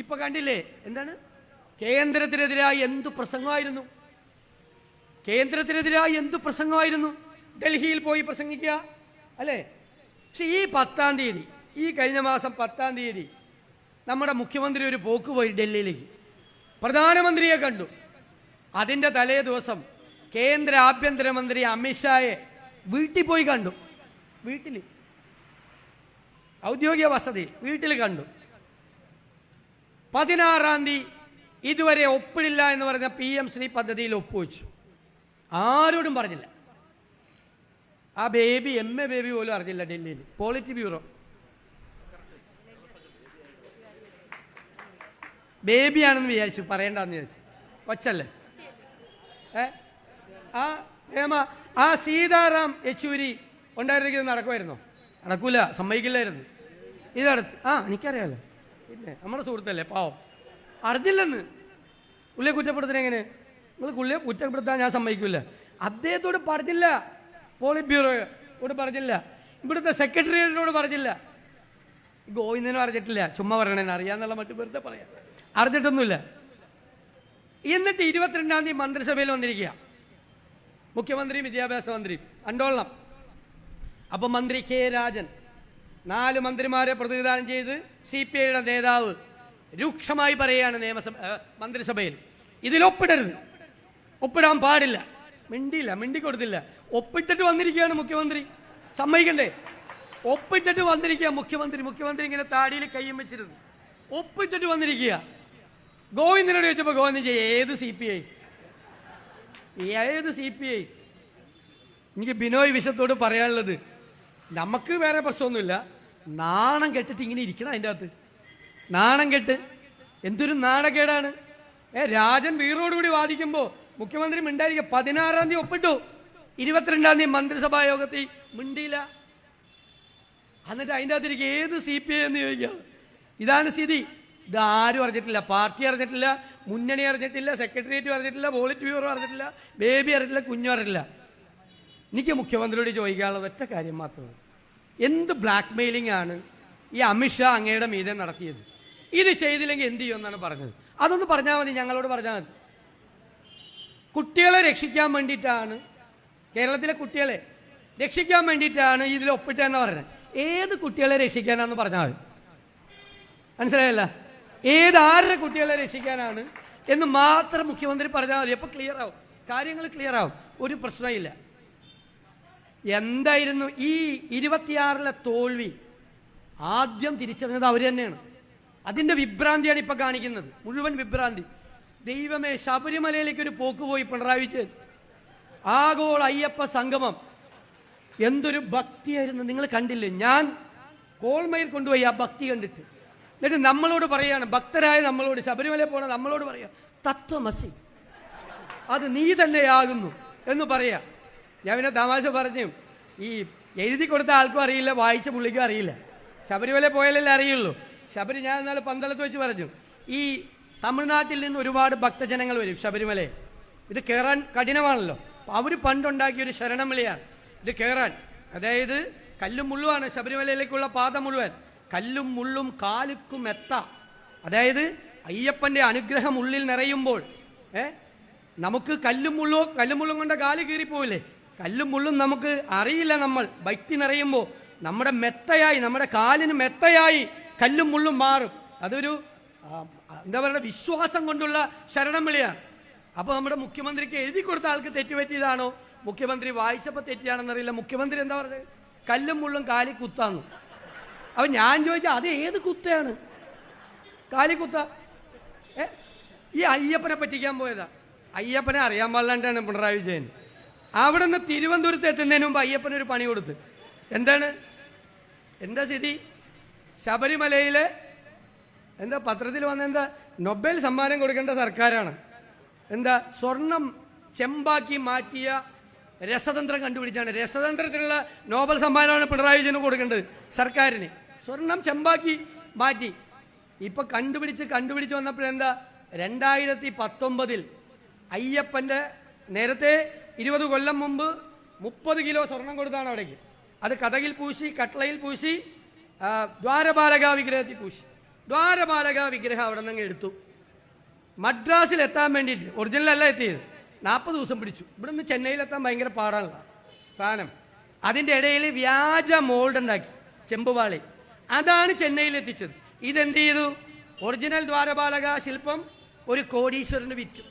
ഇപ്പൊ കണ്ടില്ലേ എന്താണ്? കേന്ദ്രത്തിനെതിരായി എന്തു പ്രസംഗമായിരുന്നു, കേന്ദ്രത്തിനെതിരായി എന്തു പ്രസംഗമായിരുന്നു. ഡൽഹിയിൽ പോയി പ്രസംഗിക്കുക അല്ലേ? പക്ഷെ ഈ 10-ാം തീയതി, ഈ കഴിഞ്ഞ മാസം 10-ാം തീയതി നമ്മുടെ മുഖ്യമന്ത്രി ഒരു പോക്ക് പോയി ഡൽഹിയിലേക്ക്, പ്രധാനമന്ത്രിയെ കണ്ടു. അതിൻ്റെ തലേ ദിവസം കേന്ദ്ര ആഭ്യന്തരമന്ത്രി അമിത്ഷായെ വീട്ടിൽ പോയി കണ്ടു. വീട്ടിൽ, ഔദ്യോഗിക വസതി വീട്ടിൽ കണ്ടു. 16-ാം തീയതി ഇതുവരെ ഒപ്പിടില്ല എന്ന് പറഞ്ഞ PM ശ്രീ പദ്ധതിയിൽ ഒപ്പുവെച്ചു. ആരോടും പറഞ്ഞില്ല. ആ ബേബി MA ബേബി പോലും അറിഞ്ഞില്ല. ഡൽഹിയിൽ പോളിറ്റ് ബ്യൂറോ ബേബിയാണെന്ന് വിചാരിച്ചു, പറയണ്ടെന്ന് വിചാരിച്ചു. കൊച്ചല്ലേ? ആ സീതാറാം യെച്ചൂരി ഉണ്ടായിരുന്നെങ്കിൽ നടക്കുമായിരുന്നോ? നടക്കൂല, സമ്മതിക്കില്ലായിരുന്നു. ഇതടുത്ത് എനിക്കറിയാലോ, പിന്നെ നമ്മുടെ സുഹൃത്തല്ലേ, പാവം അറിഞ്ഞില്ലെന്ന്. പുള്ളിയെ കുറ്റപ്പെടുത്തുന്നത് എങ്ങനെ? നിങ്ങൾ പുള്ളിയെ കുറ്റപ്പെടുത്താൻ ഞാൻ സമ്മതിക്കില്ല. അദ്ദേഹത്തോട് പറഞ്ഞില്ല, പോളിറ്റ് ബ്യൂറോയോട് പറഞ്ഞില്ല, ഇവിടുത്തെ സെക്രട്ടേറിയറ്റിനോട് പറഞ്ഞില്ല, ഗോവിന്ദനും അറിഞ്ഞിട്ടില്ല. ചുമ്മാ പറയണേന്ന് അറിയാന്നുള്ള മറ്റു വെറുതെ പറയാം, അറിഞ്ഞിട്ടൊന്നുമില്ല. എന്നിട്ട് 22-ാം തീയതി മന്ത്രിസഭയിൽ വന്നിരിക്കുക, മുഖ്യമന്ത്രിയും വിദ്യാഭ്യാസ മന്ത്രിയും കണ്ടോളണം. അപ്പം മന്ത്രി K രാജൻ 4 മന്ത്രിമാരെ പ്രതിനിധാനം ചെയ്ത് CPIയുടെ നേതാവ് രൂക്ഷമായി പറയുകയാണ് മന്ത്രിസഭയിൽ, ഇതിലൊപ്പിടരുത്, ഒപ്പിടാൻ പാടില്ല. മിണ്ടിക്കൊടുത്തില്ല. ഒപ്പിട്ടിട്ട് വന്നിരിക്കുകയാണ് മുഖ്യമന്ത്രി. സമ്മതിക്കണ്ടേ? ഒപ്പിട്ടിട്ട് വന്നിരിക്കുക മുഖ്യമന്ത്രി ഇങ്ങനെ താടിയിൽ കയ്യും വെച്ചിരുന്നു, ഒപ്പിട്ടിട്ട് വന്നിരിക്കുക. ഗോവിന്ദനോട് ചോദിച്ചപ്പോൾ ഗോവിന്ദൻ ഏത് CPI? എനിക്ക് ബിനോയ് വിശ്വത്തോട് പറയാനുള്ളത്, നമുക്ക് വേറെ പ്രശ്നമൊന്നുമില്ല, നാണം കെട്ടിട്ട് ഇങ്ങനെ ഇരിക്കണം അതിൻ്റെ അകത്ത്. നാണം കെട്ട് എന്തൊരു നാണക്കേടാണ്. രാജൻ വീറോടുകൂടി വാദിക്കുമ്പോൾ മുഖ്യമന്ത്രി മിണ്ടായിരിക്കുക. 16-ാം തീയതി ഒപ്പിട്ടു, 22-ാം തീയതി മന്ത്രിസഭാ യോഗത്തിൽ മിണ്ടിയില്ല. എന്നിട്ട് അതിൻ്റെ അകത്തിരിക്കുക ഏത് CPI എന്ന് ചോദിക്കുക. ഇതാണ് സ്ഥിതി. ഇതാരും അറിഞ്ഞിട്ടില്ല, പാർട്ടി അറിഞ്ഞിട്ടില്ല, മുന്നണി അറിഞ്ഞിട്ടില്ല, സെക്രട്ടേറിയറ്റ് അറിഞ്ഞിട്ടില്ല, പോളിറ്റ് ബ്യൂറോ അറിഞ്ഞിട്ടില്ല, ബേബി അറിഞ്ഞിട്ടില്ല, കുഞ്ഞു അറിഞ്ഞിട്ടില്ല. എനിക്ക് മുഖ്യമന്ത്രിയോട് ചോദിക്കാനുള്ളത് ഒറ്റ കാര്യം മാത്രമേ, എന്ത് ബ്ലാക്ക് മെയിലിംഗ് ആണ് ഈ അമിത്ഷാ അങ്ങയുടെ മീതെ നടത്തിയത്? ഇത് ചെയ്തില്ലെങ്കിൽ എന്ത് ചെയ്യുമെന്നാണ് പറഞ്ഞത്? അതൊന്ന് പറഞ്ഞാൽ മതി, ഞങ്ങളോട് പറഞ്ഞാൽ മതി. കുട്ടികളെ രക്ഷിക്കാൻ വേണ്ടിയിട്ടാണ്, കേരളത്തിലെ കുട്ടികളെ രക്ഷിക്കാൻ വേണ്ടിയിട്ടാണ് ഇതിൽ ഒപ്പിട്ടെന്ന് പറഞ്ഞത്. ഏത് കുട്ടികളെ രക്ഷിക്കാനാണെന്ന് പറഞ്ഞാൽ മതി. മനസ്സിലായല്ല? ആരുടെ കുട്ടികളെ രക്ഷിക്കാനാണ് എന്ന് മാത്രം മുഖ്യമന്ത്രി പറഞ്ഞാൽ മതി. അപ്പോൾ ക്ലിയർ ആവും, കാര്യങ്ങൾ ക്ലിയർ ആവും, ഒരു പ്രശ്നമില്ല. എന്തായിരുന്നു ഈ 26-ലെ തോൽവി? ആദ്യം തിരിച്ചറിഞ്ഞത് അവർ തന്നെയാണ്. അതിൻ്റെ വിഭ്രാന്തിയാണ് ഇപ്പം കാണിക്കുന്നത്, മുഴുവൻ വിഭ്രാന്തി. ദൈവമേ, ശബരിമലയിലേക്ക് ഒരു പോക്ക് പോയി പിണറായി വിജയൻ, ആഗോള അയ്യപ്പ സംഗമം, എന്തൊരു ഭക്തിയായിരുന്നു. നിങ്ങൾ കണ്ടില്ലേ? ഞാൻ കോൾമയിൽ കൊണ്ടുപോയി ആ ഭക്തി കണ്ടിട്ട്. എന്നിട്ട് നമ്മളോട് പറയാണ്, ഭക്തരായ നമ്മളോട്, ശബരിമല പോണ നമ്മളോട് പറയാ, തത്വമസി, അത് നീ തന്നെയാകുന്നു എന്ന് പറയാ. ഞാൻ പിന്നെ തമാശ പറഞ്ഞു, ഈ എഴുതി കൊടുത്ത ആൾക്കും അറിയില്ല, വായിച്ച പുള്ളിക്കും അറിയില്ല. ശബരിമല പോയാലല്ലേ അറിയുള്ളൂ. ഞാൻ ഇന്നലെ പന്തളത്ത് വെച്ച് പറഞ്ഞു, ഈ തമിഴ്നാട്ടിൽ നിന്ന് ഒരുപാട് ഭക്തജനങ്ങൾ വരും ശബരിമലയെ. ഇത് കയറാൻ കഠിനമാണല്ലോ. അവർ പണ്ടുണ്ടാക്കിയൊരു ശരണം വിളിയാണ് ഇത് കയറാൻ. അതായത് കല്ലും മുള്ളുമാണ് ശബരിമലയിലേക്കുള്ള പാത മുഴുവൻ. കല്ലും മുള്ളും കാലുക്കും എത്ത. അതായത് അയ്യപ്പൻ്റെ അനുഗ്രഹം ഉള്ളിൽ നിറയുമ്പോൾ നമുക്ക് കല്ലും മുള്ളും കൊണ്ട് കാല് കീറിപ്പോവില്ലേ? കല്ലും മുള്ളും നമുക്ക് അറിയില്ല. നമ്മൾ ഭക്തി നിറയുമ്പോൾ നമ്മുടെ മെത്തയായി, നമ്മുടെ കാലിന് മെത്തയായി കല്ലും മുള്ളും മാറും. അതൊരു എന്താ പറയുക, വിശ്വാസം കൊണ്ടുള്ള ശരണം വിളിയാണ്. അപ്പോൾ നമ്മുടെ മുഖ്യമന്ത്രിക്ക് എഴുതി കൊടുത്ത ആൾക്ക് തെറ്റുപറ്റിയതാണോ, മുഖ്യമന്ത്രി വായിച്ചപ്പോൾ തെറ്റിയാണെന്നറിയില്ല. മുഖ്യമന്ത്രി എന്താ പറഞ്ഞത്? കല്ലും മുള്ളും കാലി കുത്താന്നു. അപ്പം ഞാൻ ചോദിച്ചാൽ അത് ഏത് കുത്തയാണ്? കാലി കുത്ത? ഈ അയ്യപ്പനെ പറ്റിക്കാൻ പോയതാ. അയ്യപ്പനെ അറിയാൻ പാടില്ലാണ്ടാണ് പിണറായി വിജയൻ. അവിടെ നിന്ന് തിരുവനന്തപുരത്ത് എത്തുന്നതിന് മുമ്പ് അയ്യപ്പനൊരു പണി കൊടുത്ത്. എന്താ സ്ഥിതി? ശബരിമലയിലെ എന്താ പത്രത്തിൽ വന്നെന്താ, നൊബേൽ സമ്മാനം കൊടുക്കേണ്ട സർക്കാരാണ്. എന്താ, സ്വർണം ചെമ്പാക്കി മാറ്റിയ രസതന്ത്രം കണ്ടുപിടിച്ചാണ്. രസതന്ത്രത്തിനുള്ള നോബൽ സമ്മാനമാണ് പിണറായി വിജയന് കൊടുക്കേണ്ടത് സർക്കാരിന്. സ്വർണം ചെമ്പാക്കി മാറ്റി. ഇപ്പൊ കണ്ടുപിടിച്ച് വന്നപ്പോഴെന്താ, 2019 അയ്യപ്പൻ്റെ നേരത്തെ 20 കൊല്ലം മുമ്പ് 30 കിലോ സ്വർണം കൊടുത്താണ് അവിടേക്ക്. അത് കഥകിൽ പൂശി, കട്ട്ളയിൽ പൂശി, ദ്വാരപാലക വിഗ്രഹത്തിൽ പൂശി. ദ്വാരപാലക വിഗ്രഹം അവിടെ നിന്ന് എടുത്തു. മദ്രാസിൽ എത്താൻ വേണ്ടിയിട്ട്, ഒറിജിനലല്ല എത്തിയത്, 40 ദിവസം പിടിച്ചു. ഇവിടുന്ന് ചെന്നൈയിലെത്താൻ ഭയങ്കര പാടാനുള്ള സാധനം. അതിൻ്റെ ഇടയിൽ വ്യാജ മോൾഡ് ഉണ്ടാക്കി, ചെമ്പുപാളി, അതാണ് ചെന്നൈയിൽ എത്തിച്ചത്. ഇതെന്ത് ചെയ്തു? ഒറിജിനൽ ദ്വാരപാലക ശില്പം ഒരു കോടീശ്വരന് വിറ്റു.